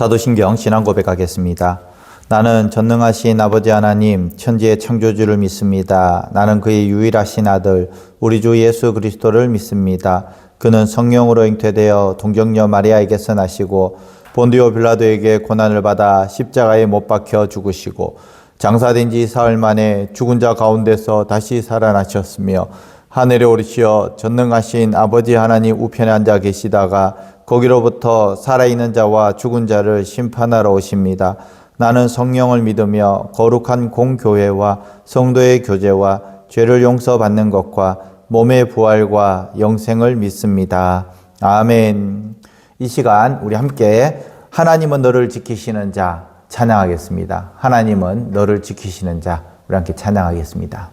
사도신경 신앙 고백하겠습니다. 나는 전능하신 아버지 하나님 천지의 창조주를 믿습니다. 나는 그의 유일하신 아들 우리 주 예수 그리스도를 믿습니다. 그는 성령으로 잉태되어 동정녀 마리아에게서 나시고 본디오 빌라도에게 고난을 받아 십자가에 못 박혀 죽으시고 장사된 지 사흘 만에 죽은 자 가운데서 다시 살아나셨으며 하늘에 오르시어 전능하신 아버지 하나님 우편에 앉아 계시다가 거기로부터 살아있는 자와 죽은 자를 심판하러 오십니다. 나는 성령을 믿으며 거룩한 공교회와 성도의 교제와 죄를 용서받는 것과 몸의 부활과 영생을 믿습니다. 아멘. 이 시간 우리 함께 하나님은 너를 지키시는 자 찬양하겠습니다. 하나님은 너를 지키시는 자 우리 함께 찬양하겠습니다.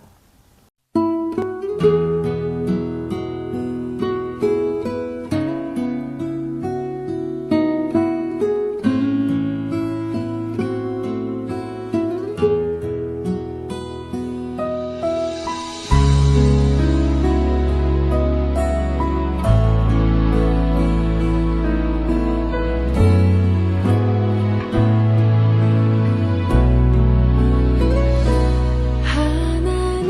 하나님은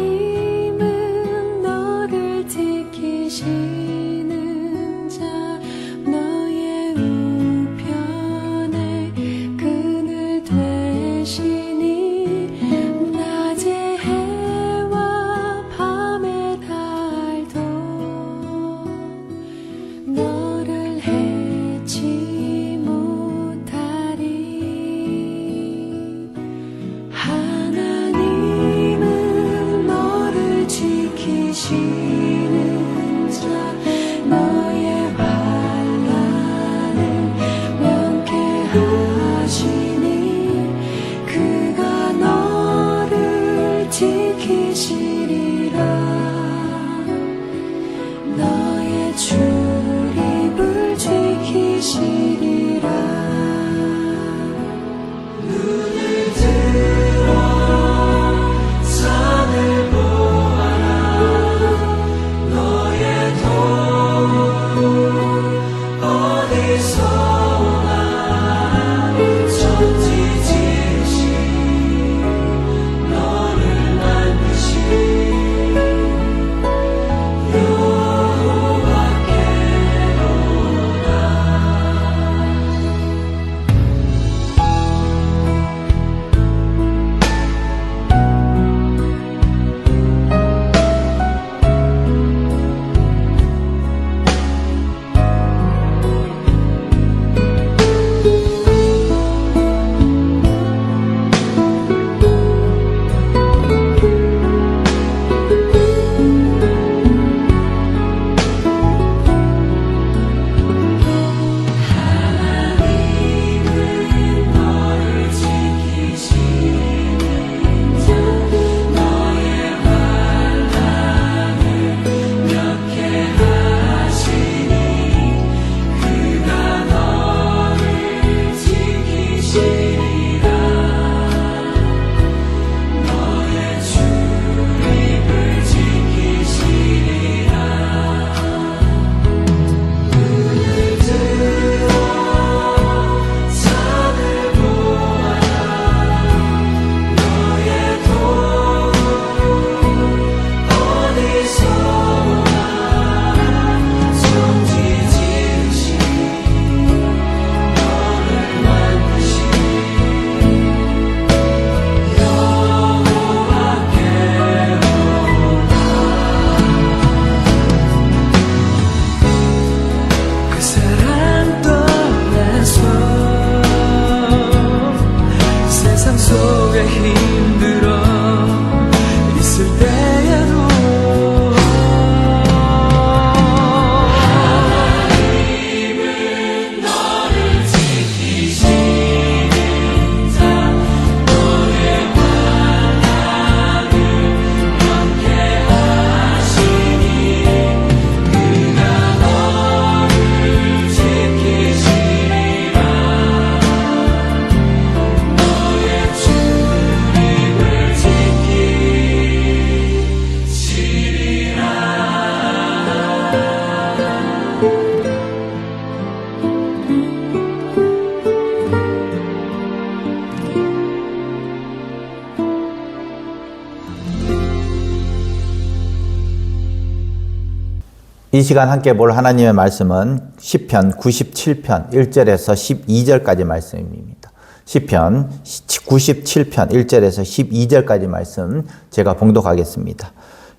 이 시간 함께 볼 하나님의 말씀은 시편 97편 1절에서 12절까지 말씀입니다. 시편 97편 1절에서 12절까지 말씀 제가 봉독하겠습니다.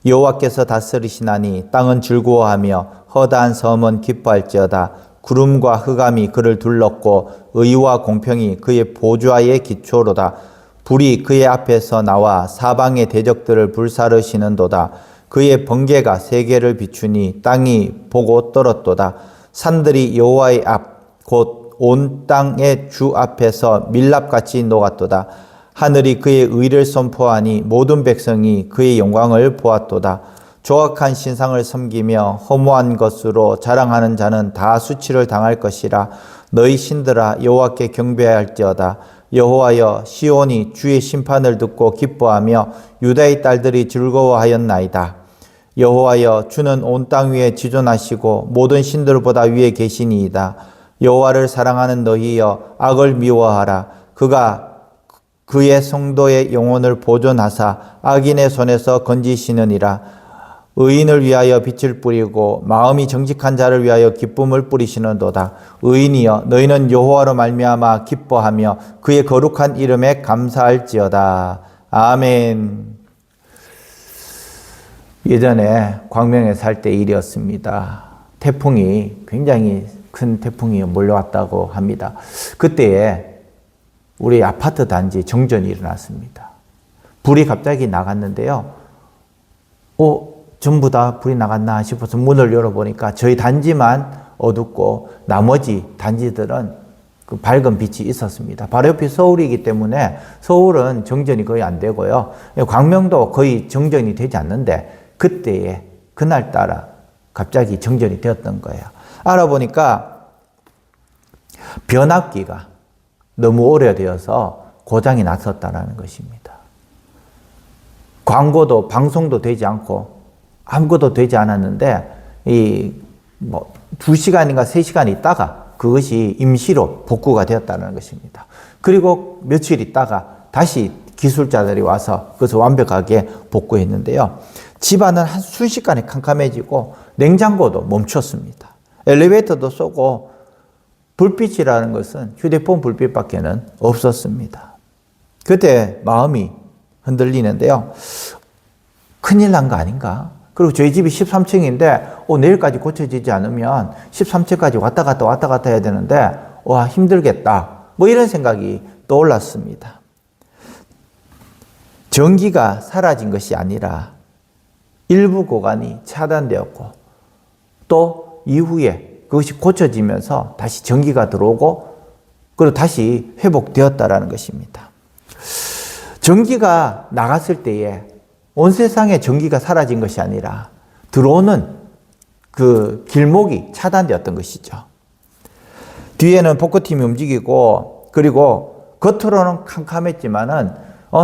여호와께서 다스리시나니 땅은 즐거워하며 허다한 섬은 기뻐할지어다. 구름과 흑암이 그를 둘렀고 의와 공평이 그의 보좌의 기초로다. 불이 그의 앞에서 나와 사방의 대적들을 불사르시는도다. 그의 번개가 세계를 비추니 땅이 보고 떨었도다. 산들이 여호와의 앞 곧 온 땅의 주 앞에서 밀랍같이 녹았도다. 하늘이 그의 의를 선포하니 모든 백성이 그의 영광을 보았도다. 조악한 신상을 섬기며 허무한 것으로 자랑하는 자는 다 수치를 당할 것이라. 너희 신들아 여호와께 경배할지어다. 여호와여 시온이 주의 심판을 듣고 기뻐하며 유다의 딸들이 즐거워하였나이다. 여호와여 주는 온 땅 위에 지존하시고 모든 신들보다 위에 계시니이다. 여호와를 사랑하는 너희여 악을 미워하라. 그가 그의 성도의 영혼을 보존하사 악인의 손에서 건지시느니라. 의인을 위하여 빛을 뿌리고 마음이 정직한 자를 위하여 기쁨을 뿌리시는도다. 의인이여 너희는 여호와로 말미암아 기뻐하며 그의 거룩한 이름에 감사할지어다. 아멘. 예전에 광명에 살 때 일이었습니다. 태풍이 굉장히 큰 태풍이 몰려왔다고 합니다. 그때에 우리 아파트 단지 정전이 일어났습니다. 불이 갑자기 나갔는데요. 전부 다 불이 나갔나 싶어서 문을 열어보니까 저희 단지만 어둡고 나머지 단지들은 그 밝은 빛이 있었습니다. 바로 옆이 서울이기 때문에 서울은 정전이 거의 안 되고요. 광명도 거의 정전이 되지 않는데 그때에 그날따라 갑자기 정전이 되었던 거예요. 알아보니까 변압기가 너무 오래되어서 고장이 났었다는 것입니다. 광고도 방송도 되지 않고 아무것도 되지 않았는데 2시간인가 3시간 있다가 그것이 임시로 복구가 되었다는 것입니다. 그리고 며칠 있다가 다시 기술자들이 와서 그것을 완벽하게 복구했는데요. 집안은 한 순식간에 캄캄해지고 냉장고도 멈췄습니다. 엘리베이터도 쏘고 불빛이라는 것은 휴대폰 불빛밖에는 없었습니다. 그때 마음이 흔들리는데요. 큰일 난 거 아닌가? 그리고 저희 집이 13층인데 내일까지 고쳐지지 않으면 13층까지 왔다 갔다 해야 되는데 와 힘들겠다. 이런 생각이 떠올랐습니다. 전기가 사라진 것이 아니라 일부 구간이 차단되었고 또 이후에 그것이 고쳐지면서 다시 전기가 들어오고 그리고 다시 회복되었다라는 것입니다. 전기가 나갔을 때에 온 세상에 전기가 사라진 것이 아니라 들어오는 그 길목이 차단되었던 것이죠. 뒤에는 복구팀이 움직이고 그리고 겉으로는 캄캄했지만은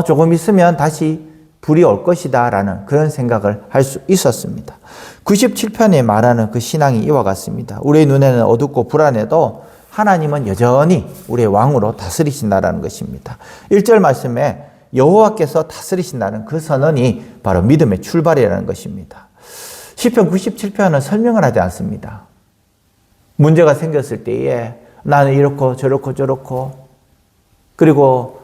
조금 있으면 다시 불이 올 것이다 라는 그런 생각을 할 수 있었습니다. 97편에 말하는 그 신앙이 이와 같습니다. 우리의 눈에는 어둡고 불안해도 하나님은 여전히 우리의 왕으로 다스리신다라는 것입니다. 1절 말씀에 여호와께서 다스리신다는 그 선언이 바로 믿음의 출발이라는 것입니다. 시편 97편은 설명을 하지 않습니다. 문제가 생겼을 때에 나는 이렇고 저렇고 그리고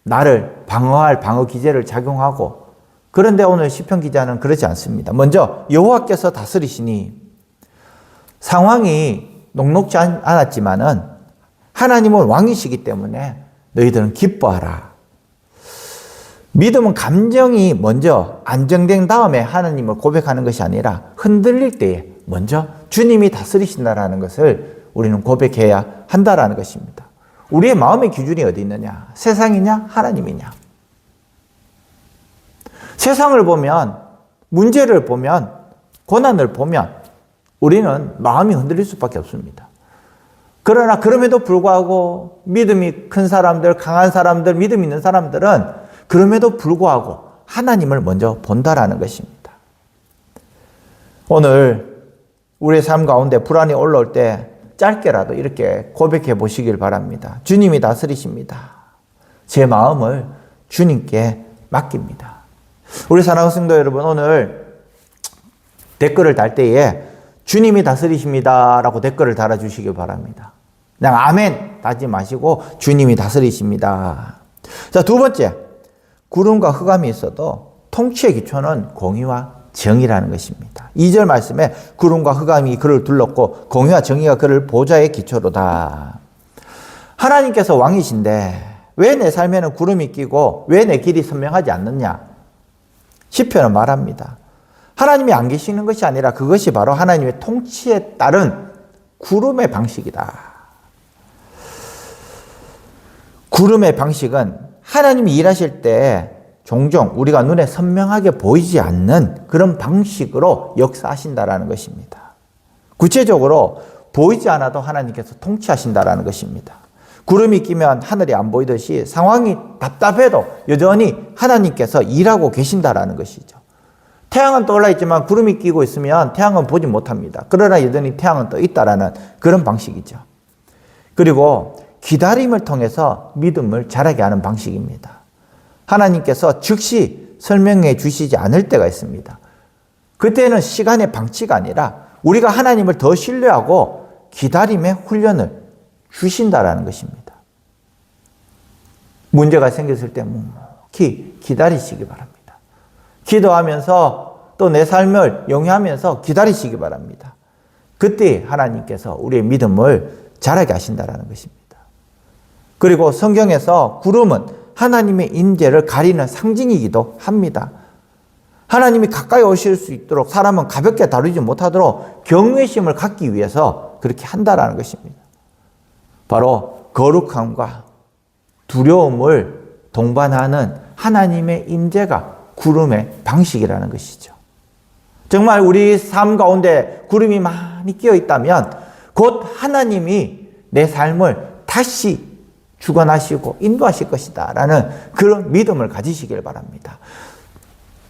나를 방어할 방어 기제를 작용하고 그런데 오늘 시편 기자는 그렇지 않습니다. 먼저 여호와께서 다스리시니 상황이 녹록지 않았지만은 하나님은 왕이시기 때문에 너희들은 기뻐하라. 믿음은 감정이 먼저 안정된 다음에 하나님을 고백하는 것이 아니라 흔들릴 때에 먼저 주님이 다스리신다라는 것을 우리는 고백해야 한다라는 것입니다. 우리의 마음의 기준이 어디 있느냐? 세상이냐? 하나님이냐? 세상을 보면, 문제를 보면, 고난을 보면 우리는 마음이 흔들릴 수밖에 없습니다. 그러나 그럼에도 불구하고 믿음이 큰 사람들, 강한 사람들, 믿음 있는 사람들은 그럼에도 불구하고 하나님을 먼저 본다라는 것입니다. 오늘 우리의 삶 가운데 불안이 올라올 때 짧게라도 이렇게 고백해 보시길 바랍니다. 주님이 다스리십니다. 제 마음을 주님께 맡깁니다. 우리 사랑하는 성도 여러분, 오늘 댓글을 달 때에 주님이 다스리십니다 라고 댓글을 달아주시길 바랍니다. 그냥 아멘 하지 마시고 주님이 다스리십니다. 자, 두 번째, 구름과 흑암이 있어도 통치의 기초는 공의와 정의라는 것입니다. 2절 말씀에 구름과 흑암이 그를 둘렀고 공의와 정의가 그를 보좌의 기초로다. 하나님께서 왕이신데 왜 내 삶에는 구름이 끼고 왜 내 길이 선명하지 않느냐? 시편은 말합니다. 하나님이 안 계시는 것이 아니라 그것이 바로 하나님의 통치에 따른 구름의 방식이다. 구름의 방식은 하나님이 일하실 때 종종 우리가 눈에 선명하게 보이지 않는 그런 방식으로 역사하신다라는 것입니다. 구체적으로 보이지 않아도 하나님께서 통치하신다라는 것입니다. 구름이 끼면 하늘이 안 보이듯이 상황이 답답해도 여전히 하나님께서 일하고 계신다라는 것이죠. 태양은 떠올라 있지만 구름이 끼고 있으면 태양은 보지 못합니다. 그러나 여전히 태양은 떠 있다라는 그런 방식이죠. 그리고 기다림을 통해서 믿음을 자라게 하는 방식입니다. 하나님께서 즉시 설명해 주시지 않을 때가 있습니다. 그때는 시간의 방치가 아니라 우리가 하나님을 더 신뢰하고 기다림의 훈련을 주신다라는 것입니다. 문제가 생겼을 때 묵묵히 기다리시기 바랍니다. 기도하면서 또 내 삶을 영위하면서 기다리시기 바랍니다. 그때 하나님께서 우리의 믿음을 자라게 하신다는 것입니다. 그리고 성경에서 구름은 하나님의 임재를 가리는 상징이기도 합니다. 하나님이 가까이 오실 수 있도록 사람은 가볍게 다루지 못하도록 경외심을 갖기 위해서 그렇게 한다는 것입니다. 바로 거룩함과 두려움을 동반하는 하나님의 임재가 구름의 방식이라는 것이죠. 정말 우리 삶 가운데 구름이 많이 끼어 있다면 곧 하나님이 내 삶을 다시 주관하시고 인도하실 것이다 라는 그런 믿음을 가지시길 바랍니다.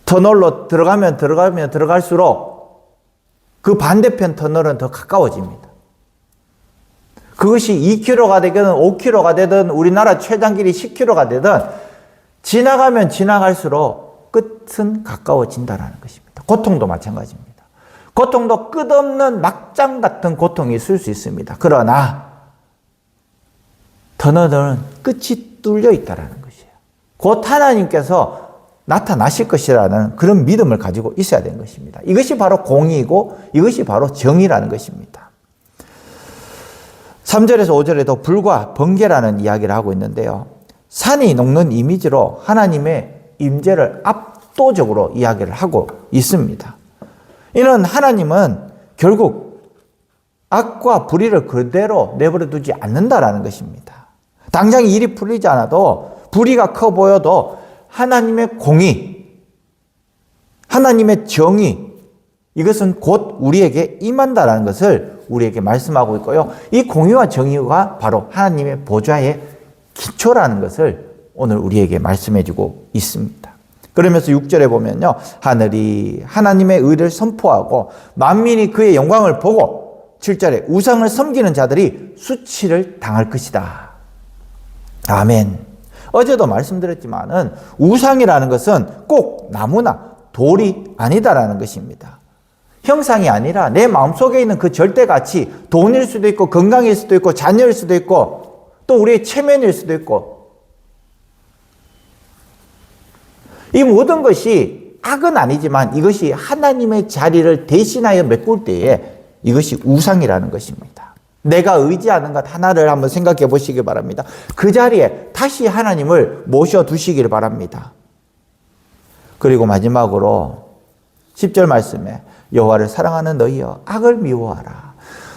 터널로 들어가면 들어갈수록 그 반대편 터널은 더 가까워집니다. 그것이 2km가 되든 5km가 되든 우리나라 최단길이 10km가 되든 지나가면 지나갈수록 끝은 가까워진다는 것입니다. 고통도 마찬가지입니다. 고통도 끝없는 막장 같은 고통이 있을 수 있습니다. 그러나 터널은 끝이 뚫려 있다는 것이에요. 곧 하나님께서 나타나실 것이라는 그런 믿음을 가지고 있어야 되는 것입니다. 이것이 바로 공의이고 이것이 바로 정의라는 것입니다. 3절에서 5절에도 불과 번개라는 이야기를 하고 있는데요. 산이 녹는 이미지로 하나님의 임재를 압도적으로 이야기를 하고 있습니다. 이는 하나님은 결국 악과 불의를 그대로 내버려 두지 않는다라는 것입니다. 당장 일이 풀리지 않아도 불의가 커 보여도 하나님의 공의, 하나님의 정의, 이것은 곧 우리에게 임한다라는 것을 우리에게 말씀하고 있고요. 이 공의와 정의가 바로 하나님의 보좌의 기초라는 것을 오늘 우리에게 말씀해 주고 있습니다. 그러면서 6절에 보면요. 하늘이 하나님의 의를 선포하고 만민이 그의 영광을 보고 7절에 우상을 섬기는 자들이 수치를 당할 것이다. 아멘. 어제도 말씀드렸지만은 우상이라는 것은 꼭 나무나 돌이 아니다라는 것입니다. 형상이 아니라 내 마음속에 있는 그 절대 가치, 돈일 수도 있고 건강일 수도 있고 자녀일 수도 있고 또 우리의 체면일 수도 있고 이 모든 것이 악은 아니지만 이것이 하나님의 자리를 대신하여 메꿀 때에 이것이 우상이라는 것입니다. 내가 의지하는 것 하나를 한번 생각해 보시기 바랍니다. 그 자리에 다시 하나님을 모셔두시길 바랍니다. 그리고 마지막으로 10절 말씀에 여호와를 사랑하는 너희여 악을 미워하라.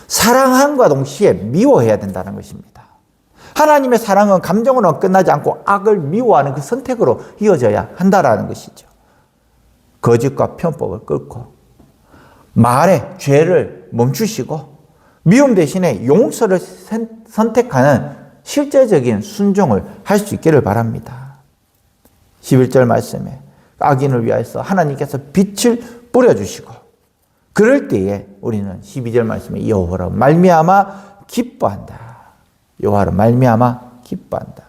사랑함과 동시에 미워해야 된다는 것입니다. 하나님의 사랑은 감정으로 끝나지 않고 악을 미워하는 그 선택으로 이어져야 한다는 것이죠. 거짓과 편법을 끊고 말의 죄를 멈추시고 미움 대신에 용서를 선택하는 실제적인 순종을 할 수 있기를 바랍니다. 11절 말씀에 악인을 위하여서 하나님께서 빛을 뿌려주시고 그럴 때에 우리는 12절 말씀에 여호와로 말미암아 기뻐한다. 여호와로 말미암아 기뻐한다.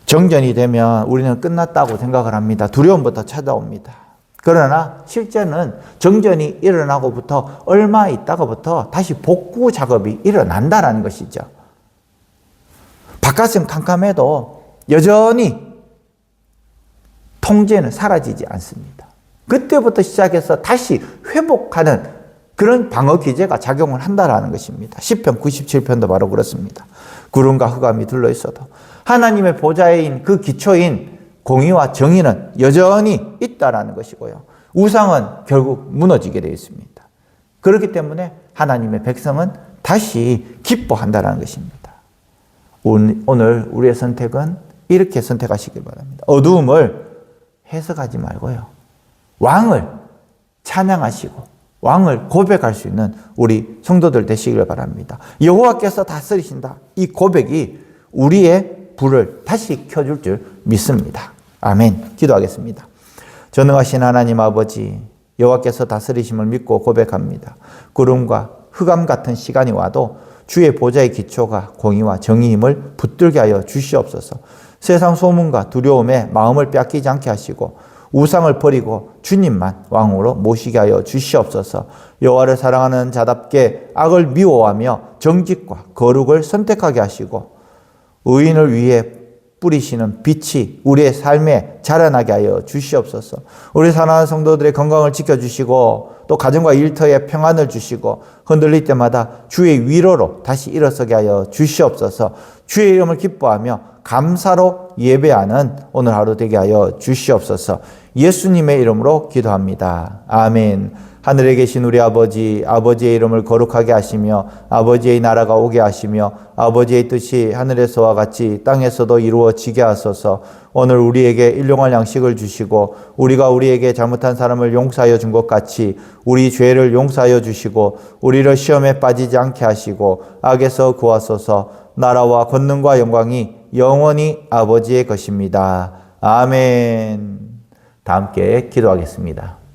정전이 되면 우리는 끝났다고 생각을 합니다. 두려움부터 찾아옵니다. 그러나 실제는 정전이 일어나고부터 얼마 있다가부터 다시 복구 작업이 일어난다는 것이죠. 바깥은 캄캄해도 여전히 통제는 사라지지 않습니다. 그때부터 시작해서 다시 회복하는 그런 방어 기제가 작용을 한다는 것입니다. 시편 97편도 바로 그렇습니다. 구름과 흑암이 둘러있어도 하나님의 보좌인 그 기초인 공의와 정의는 여전히 있다라는 것이고요. 우상은 결국 무너지게 되어 있습니다. 그렇기 때문에 하나님의 백성은 다시 기뻐한다는 것입니다. 오늘 우리의 선택은 이렇게 선택하시길 바랍니다. 어두움을 해석하지 말고요. 왕을 찬양하시고 왕을 고백할 수 있는 우리 성도들 되시길 바랍니다. 여호와께서 다스리신다. 이 고백이 우리의 불을 다시 켜줄 줄 믿습니다. 아멘. 기도하겠습니다. 전능하신 하나님 아버지, 여호와께서 다스리심을 믿고 고백합니다. 구름과 흑암 같은 시간이 와도 주의 보좌의 기초가 공의와 정의임을 붙들게 하여 주시옵소서. 세상 소문과 두려움에 마음을 빼앗기지 않게 하시고 우상을 버리고 주님만 왕으로 모시게 하여 주시옵소서. 여호와를 사랑하는 자답게 악을 미워하며 정직과 거룩을 선택하게 하시고 의인을 위해 뿌리시는 빛이 우리의 삶에 자라나게 하여 주시옵소서. 우리 사랑하는 성도들의 건강을 지켜주시고 또 가정과 일터에 평안을 주시고 흔들릴 때마다 주의 위로로 다시 일어서게 하여 주시옵소서. 주의 이름을 기뻐하며 감사로 예배하는 오늘 하루 되게 하여 주시옵소서. 예수님의 이름으로 기도합니다. 아멘. 하늘에 계신 우리 아버지, 아버지의 이름을 거룩하게 하시며 아버지의 나라가 오게 하시며 아버지의 뜻이 하늘에서와 같이 땅에서도 이루어지게 하소서. 오늘 우리에게 일용할 양식을 주시고 우리가 우리에게 잘못한 사람을 용서하여 준 것 같이 우리 죄를 용서하여 주시고 우리를 시험에 빠지지 않게 하시고 악에서 구하소서. 나라와 권능과 영광이 영원히 아버지의 것입니다. 아멘. 다 함께 기도하겠습니다.